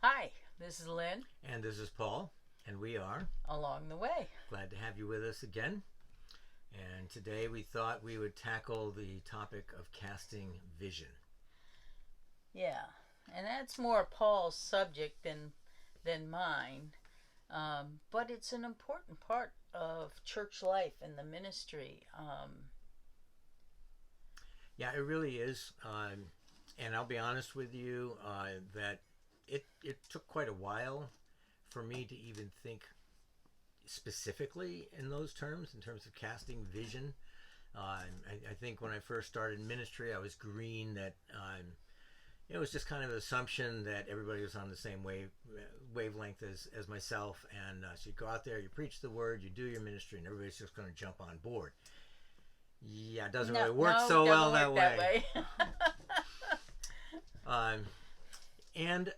Hi, this is Lynn. And this is Paul, and we are Along the way. glad to have you with us again. And today we thought we would tackle the topic of casting vision. Yeah, and that's more Paul's subject than mine. But it's an important part of church life and the ministry. Yeah, it really is. And I'll be honest with you that it took quite a while for me to even think specifically in those terms, in terms of casting vision. I think when I first started ministry, I was green that it was just kind of an assumption that everybody was on the same wavelength as myself. And so you go out there, you preach the word, you do your ministry, and everybody's just going to jump on board. Yeah, it doesn't really work so well that way. um, and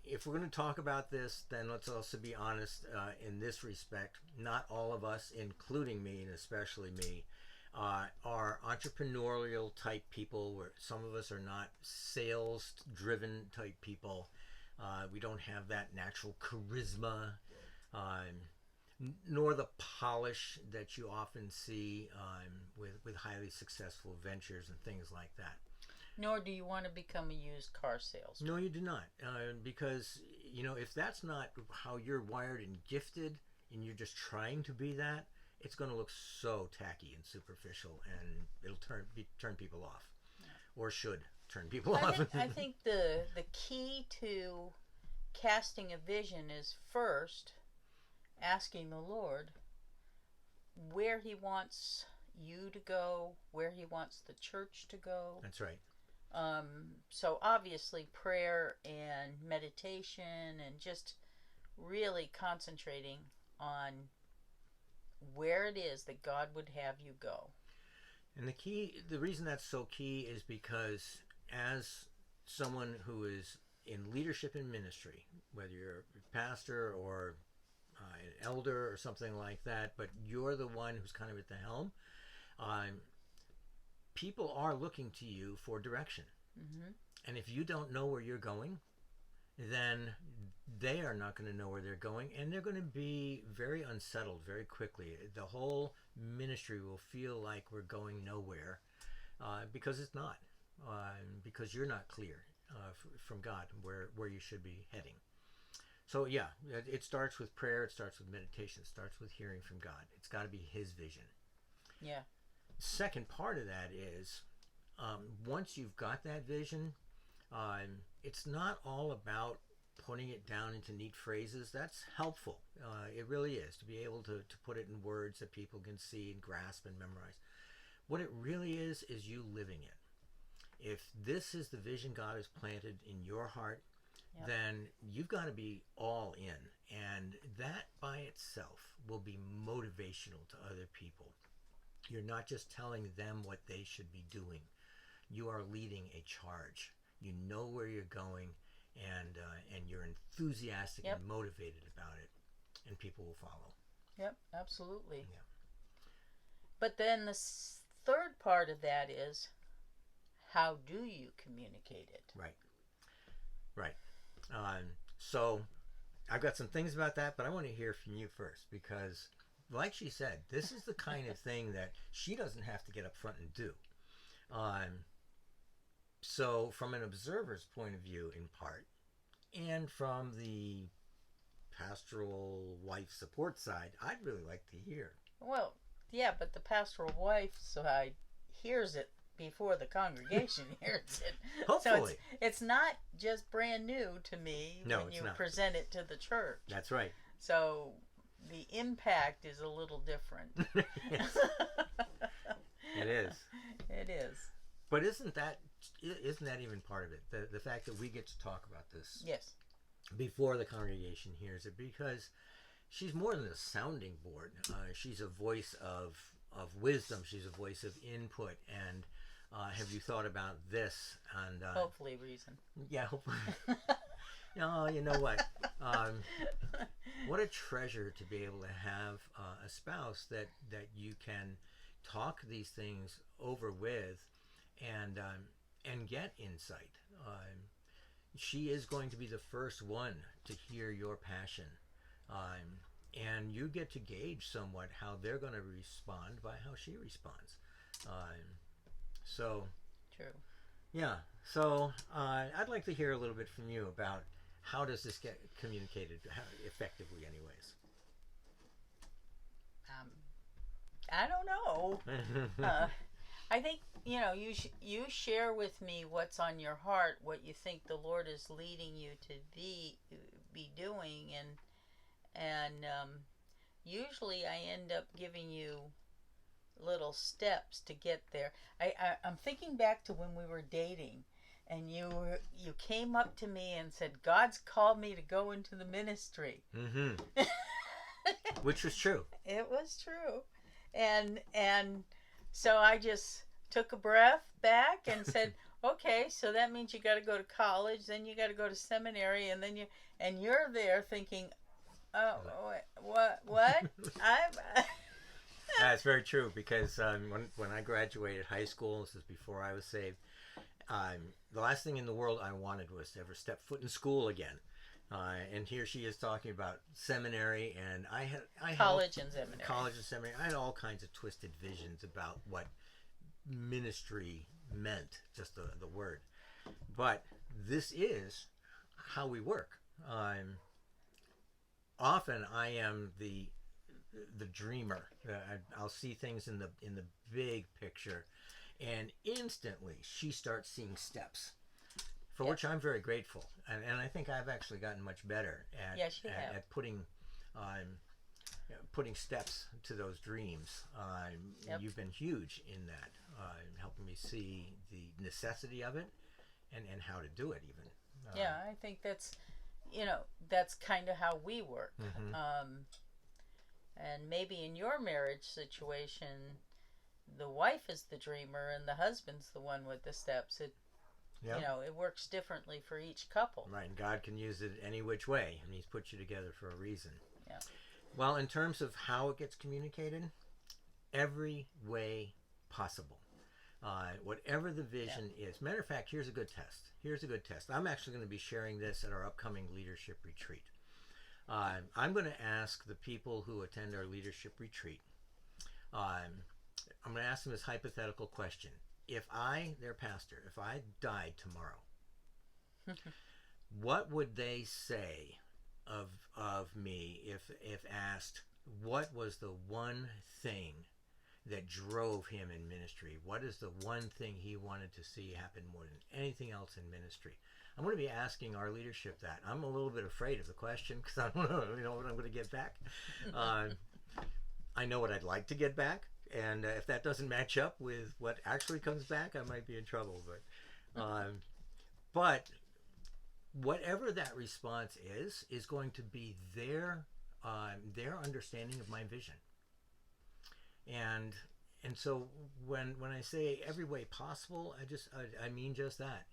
if we're going to talk about this, then let's also be honest in this respect. Not all of us, including me and especially me, are entrepreneurial type people, where some of us are not sales driven type people. We don't have that natural charisma, nor the polish that you often see with highly successful ventures and things like that. Nor do you want to become a used car salesman. No, you do not, because if that's not how you're wired and gifted, and you're just trying to be that, it's going to look so tacky and superficial, and it'll turn people off, or should turn people off. I think the key to casting a vision is first asking the Lord where He wants you to go, where He wants the church to go. That's right. So obviously prayer and meditation and just really concentrating on where it is that God would have you go. And the reason that's so key is because as someone who is in leadership in ministry, whether you're a pastor or an elder or something like that, but you're the one who's kind of at the helm, people are looking to you for direction. Mm-hmm. And if you don't know where you're going, then they are not going to know where they're going, and they're going to be very unsettled very quickly. The whole ministry will feel like we're going nowhere because it's not, because you're not clear from God where you should be heading. So yeah, it starts with prayer, it starts with meditation, it starts with hearing from God. It's got to be His vision. Yeah. Second part of that is once you've got that vision, it's not all about putting it down into neat phrases. That's helpful. It really is, to be able to put it in words that people can see and grasp and memorize. What it really is you living it. If this is the vision God has planted in your heart, yep, then you've got to be all in. And that by itself will be motivational to other people. You're not just telling them what they should be doing. You are leading a charge. You know where you're going, and you're enthusiastic, yep, and motivated about it, and people will follow. Yep, absolutely. Yeah. But then the third part of that is, how do you communicate it? Right. So I've got some things about that, but I want to hear from you first, because like she said, this is the kind of thing that she doesn't have to get up front and do. So from an observer's point of view, in part, and from the pastoral wife support side, I'd really like to hear. Well, yeah, but the pastoral wife side hears it before the congregation hears it. Hopefully. So it's not just brand new to me when you present it to the church. That's right. So the impact is a little different. It is. It is. But isn't that even part of it? The fact that we get to talk about this, yes, before the congregation hears it, because she's more than a sounding board. She's a voice of wisdom. She's a voice of input. And have you thought about this? And hopefully reason. Yeah, hopefully. No, you know what? What a treasure to be able to have a spouse that you can talk these things over with, and get insight. she is going to be the first one to hear your passion. And you get to gauge somewhat how they're going to respond by how she responds. So, True. yeah. So, I'd like to hear a little bit from you about how does this get communicated effectively, anyways. Um, I don't know. I think you share with me what's on your heart, what you think the Lord is leading you to be doing, and usually I end up giving you little steps to get there. I'm thinking back to when we were dating, and you came up to me and said, "God's called me to go into the ministry." Mm-hmm. Which was true. It was true, and so I just took a breath back and said, "Okay, so that means you got to go to college, then you got to go to seminary, and then you're there thinking, oh, what? I'm." That's very true because when I graduated high school, this is before I was saved, the last thing in the world I wanted was to ever step foot in school again. And here she is talking about seminary, and I had college and seminary. College and seminary. I had all kinds of twisted visions about what ministry meant, just the word. But this is how we work. Often I am the dreamer. I'll see things in the big picture, and instantly she starts seeing steps, for which I'm very grateful. And I think I've actually gotten much better at putting putting steps to those dreams. You've been huge in that, helping me see the necessity of it and how to do it even. Yeah, I think that's kind of how we work. Mm-hmm. And maybe in your marriage situation, the wife is the dreamer and the husband's the one with the steps. It works differently for each couple. Right, and God can use it any which way, and He's put you together for a reason. Yeah. Well, in terms of how it gets communicated, every way possible. Whatever the vision is. Matter of fact, here's a good test. I'm actually going to be sharing this at our upcoming leadership retreat. I'm going to ask the people who attend our leadership retreat, I'm going to ask them this hypothetical question. If their pastor, if I died tomorrow, what would they say of me if asked, what was the one thing that drove him in ministry? What is the one thing he wanted to see happen more than anything else in ministry? I'm going to be asking our leadership that. I'm a little bit afraid of the question because I don't know what I'm going to get back. I know what I'd like to get back, and if that doesn't match up with what actually comes back, I might be in trouble. But whatever that response is going to be their understanding of my vision. And so when I say every way possible, I mean just that.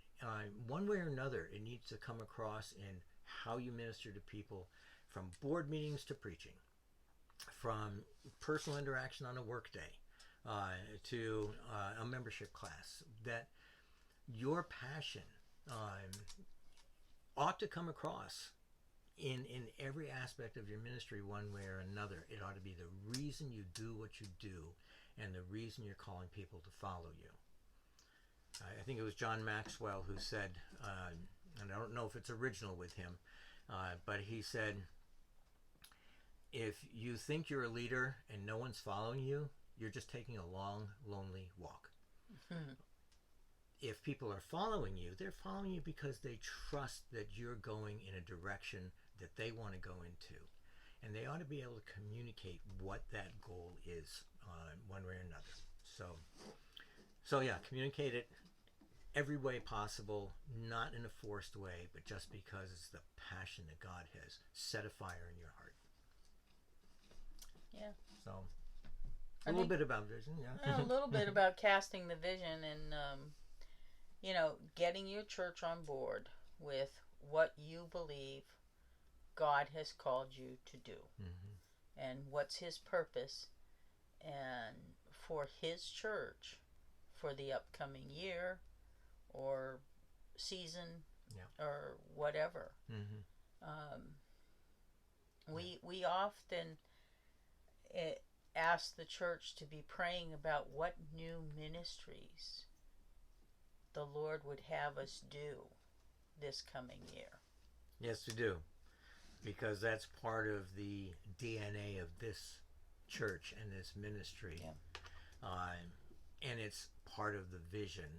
One way or another, it needs to come across in how you minister to people, from board meetings to preaching, from personal interaction on a work day to a membership class, that your passion ought to come across in every aspect of your ministry one way or another. It ought to be the reason you do what you do and the reason you're calling people to follow you. I think it was John Maxwell who said, and I don't know if it's original with him, but he said, if you think you're a leader and no one's following you, you're just taking a long, lonely walk. Mm-hmm. If people are following you, they're following you because they trust that you're going in a direction that they want to go into. And they ought to be able to communicate what that goal is one way or another. So yeah, communicate it every way possible, not in a forced way, but just because it's the passion that God has set a fire in your heart. Yeah. So a little bit about vision, yeah. A little bit about casting the vision and, getting your church on board with what you believe God has called you to do. Mm-hmm. And what's His purpose and for His church for the upcoming year or season, Yeah. or whatever. Mm-hmm. We often ask the church to be praying about what new ministries the Lord would have us do this coming year. Yes, we do. Because that's part of the DNA of this church and this ministry. Yeah. And it's part of the vision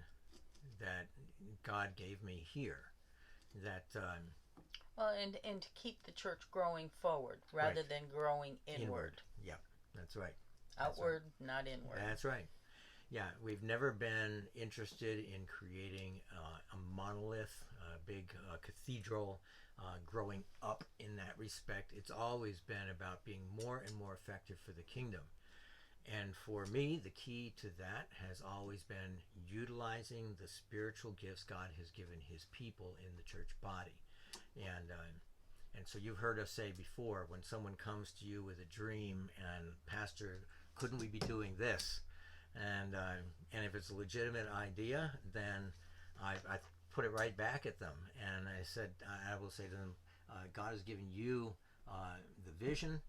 that God gave me here. That Well, and to keep the church growing forward rather Right. than growing inward. Yeah, that's right. Outward, not inward. That's right. Yeah, we've never been interested in creating a monolith, a big cathedral, growing up in that respect. It's always been about being more and more effective for the kingdom. And for me, the key to that has always been utilizing the spiritual gifts God has given His people in the church body. And so you've heard us say before, when someone comes to you with a dream and, Pastor, couldn't we be doing this? And if it's a legitimate idea, then I put it right back at them. And I said, I will say to them, God has given you the vision,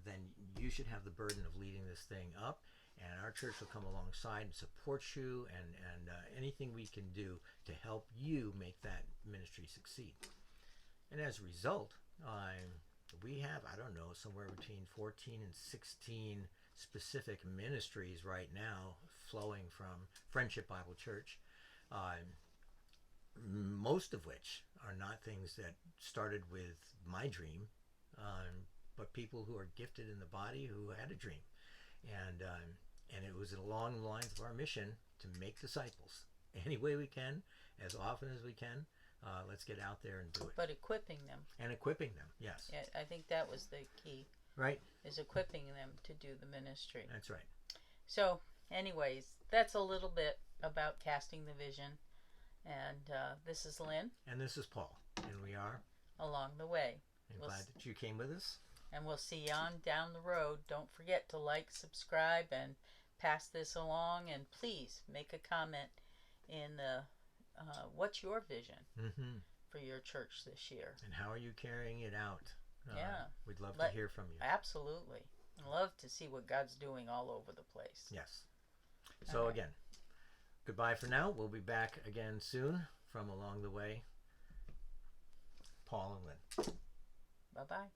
then you should have the burden of leading this thing up. And our church will come alongside and support you and anything we can do to help you make that ministry succeed. And as a result, we have, I don't know, somewhere between 14 and 16 specific ministries right now flowing from Friendship Bible Church, most of which are not things that started with my dream, but people who are gifted in the body who had a dream. And it was along the lines of our mission to make disciples any way we can, as often as we can. Let's get out there and do it. But equipping them. And equipping them, yes. Yeah, I think that was the key. Right. Is equipping them to do the ministry. That's right. So, anyways, that's a little bit about casting the vision. And this is Lynn. And this is Paul. And we are Along the Way. I'm glad that you came with us. And we'll see you on down the road. Don't forget to like, subscribe, and pass this along. And please make a comment in the what's your vision for your church this year? And how are you carrying it out? Yeah. We'd love to hear from you. Absolutely. I'd love to see what God's doing all over the place. Yes. So again, goodbye for now. We'll be back again soon from Along the Way. Paul and Lynn. Bye-bye.